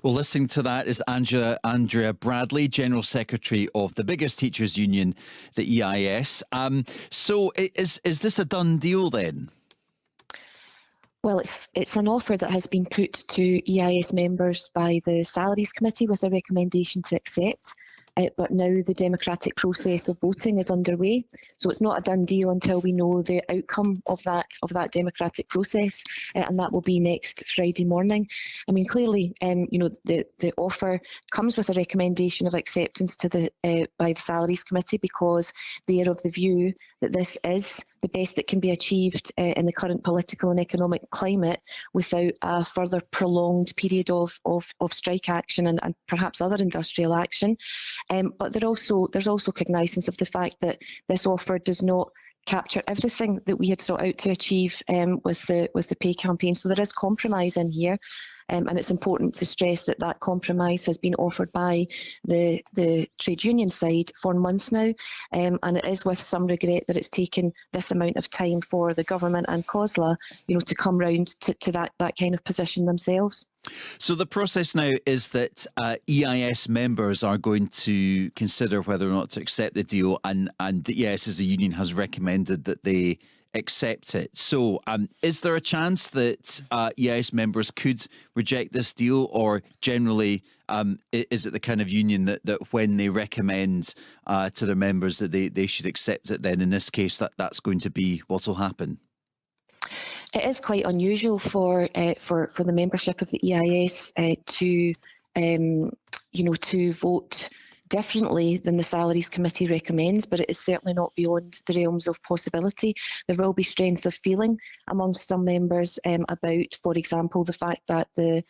Well, listening to that is Andrea Bradley, General Secretary of the biggest teachers' union, the EIS. So is this a done deal then? Well, it's an offer that has been put to EIS members by the Salaries Committee with a recommendation to accept. But now the democratic process of voting is underway, so it's not a done deal until we know the outcome of that democratic process, and that will be next Friday morning. I mean, clearly, the offer comes with a recommendation of acceptance by the Salaries Committee, because they are of the view that this is the best that can be achieved in the current political and economic climate without a further prolonged period of strike action and perhaps other industrial action. But there's also cognisance of the fact that this offer does not capture everything that we had sought out to achieve with the pay campaign. So there is compromise in here. And it's important to stress that that compromise has been offered by the trade union side for months now, and it is with some regret that it's taken this amount of time for the government and COSLA, to come round to that kind of position themselves. So the process now is that EIS members are going to consider whether or not to accept the deal, and the EIS as a union has recommended that they accept it. So is there a chance that EIS members could reject this deal, or generally is it the kind of union that when they recommend to their members that they should accept it, then in this case that's going to be what will happen? It is quite unusual for the membership of the EIS to vote differently than the Salaries Committee recommends, but it is certainly not beyond the realms of possibility. There will be strength of feeling amongst some members about, for example, the fact that the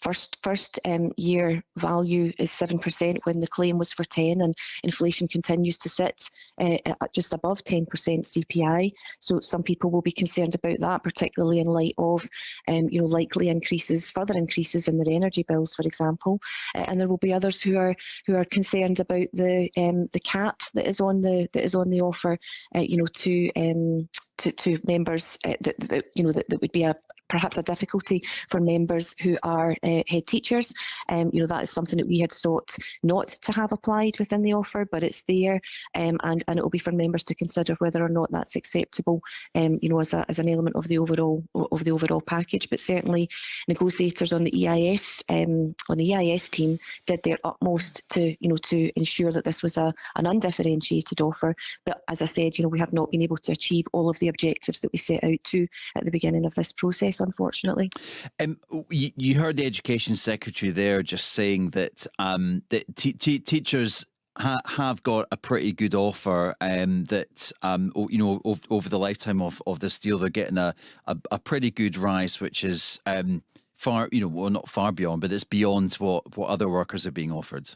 first year value is 7% when the claim was for 10, and inflation continues to sit at just above 10% CPI. So some people will be concerned about that, particularly in light of likely further increases in their energy bills, for example. And there will be others who are concerned about the cap that is on the offer, to members that would be perhaps a difficulty for members who are head teachers. That is something that we had sought not to have applied within the offer, but it's there, and it will be for members to consider whether or not that's acceptable, as an element of the overall package. But certainly, negotiators on the EIS team did their utmost to ensure that this was an undifferentiated offer. But as I said, we have not been able to achieve all of the objectives that we set out to at the beginning of this process, unfortunately. You heard the Education Secretary there just saying that teachers have got a pretty good offer, that over the lifetime of this deal they're getting a pretty good rise, which is far, not far beyond, but it's beyond what other workers are being offered.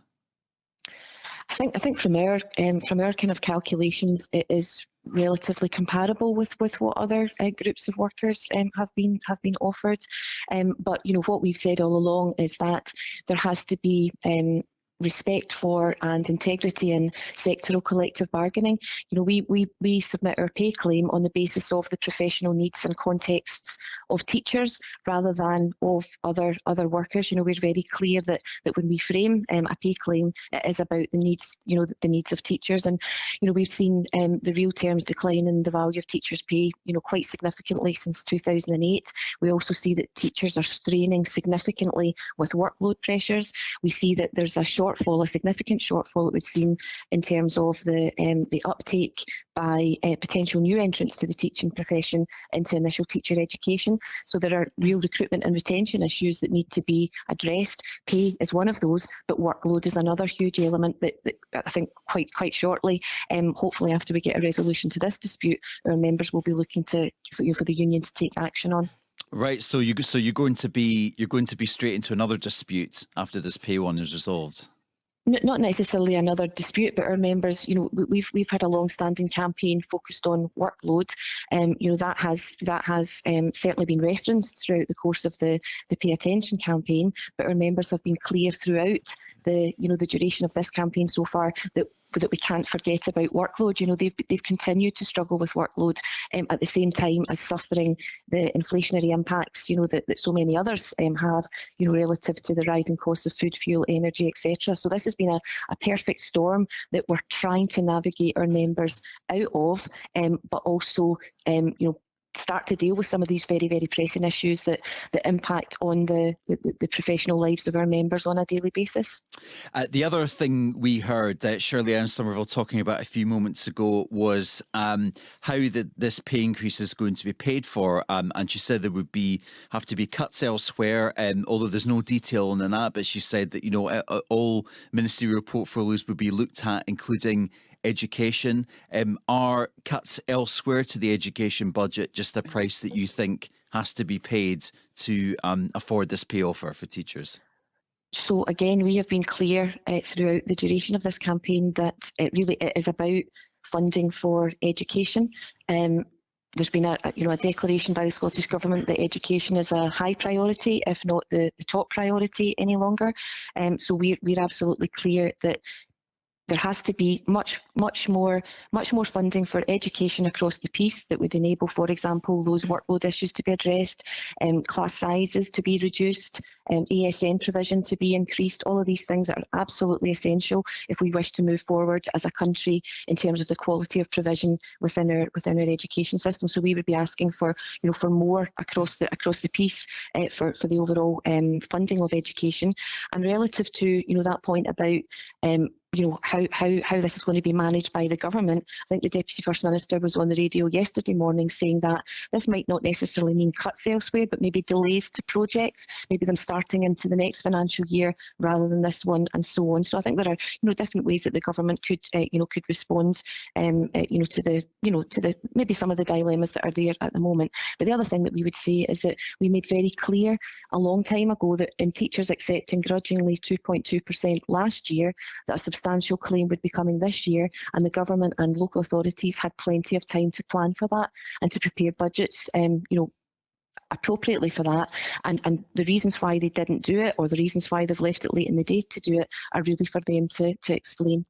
I think from our kind of calculations, it is relatively comparable with what other groups of workers have been offered. But what we've said all along is that there has to be respect for and integrity in sectoral collective bargaining. We submit our pay claim on the basis of the professional needs and contexts of teachers rather than of other workers. We're very clear that when we frame a pay claim, it is about the needs, the needs of teachers. And we've seen the real terms decline in the value of teachers' pay, quite significantly since 2008. We also see that teachers are straining significantly with workload pressures. We see that there's a significant shortfall, it would seem, in terms of the uptake by potential new entrants to the teaching profession into initial teacher education. So there are real recruitment and retention issues that need to be addressed. Pay is one of those, but workload is another huge element that I think quite shortly, hopefully after we get a resolution to this dispute, our members will be looking for the union to take action on. Right. So you're going to be straight into another dispute after this pay one is resolved. Not necessarily another dispute, but our members, we've had a long-standing campaign focused on workload. That has certainly been referenced throughout the course of the Pay Attention campaign. But our members have been clear throughout the duration of this campaign so far that that we can't forget about workload. You know, they've continued to struggle with workload at the same time as suffering the inflationary impacts, you know, that so many others have, you know, relative to the rising costs of food, fuel, energy, etc. So this has been a perfect storm that we're trying to navigate our members out of, but also, you know, start to deal with some of these very, very pressing issues that impact on the professional lives of our members on a daily basis. The other thing we heard Shirley-Anne Somerville talking about a few moments ago was how this pay increase is going to be paid for, and she said there would have to be cuts elsewhere, although there's no detail on that, but she said that, you know, all ministerial portfolios would be looked at, including education. Are cuts elsewhere to the education budget just a price that you think has to be paid to afford this pay offer for teachers? So again, we have been clear throughout the duration of this campaign that it is about funding for education. There's been a declaration by the Scottish Government that education is a high priority, if not the top priority any longer. So we're absolutely clear that there has to be much more funding for education across the piece that would enable, for example, those workload issues to be addressed, class sizes to be reduced, ASN provision to be increased. All of these things are absolutely essential if we wish to move forward as a country in terms of the quality of provision within our education system. So we would be asking for, you know, for more across the piece for the overall funding of education. And relative to, you know, that point about you know, how this is going to be managed by the government. I think the Deputy First Minister was on the radio yesterday morning saying that this might not necessarily mean cuts elsewhere, but maybe delays to projects, maybe them starting into the next financial year rather than this one, and so on. So I think there are, you know, different ways that the government could respond, to the maybe some of the dilemmas that are there at the moment. But the other thing that we would say is that we made very clear a long time ago that in teachers accepting grudgingly 2.2% last year, that a substantial claim would be coming this year, and the government and local authorities had plenty of time to plan for that and to prepare budgets, appropriately for that. And the reasons why they didn't do it, or the reasons why they've left it late in the day to do it, are really for them to explain.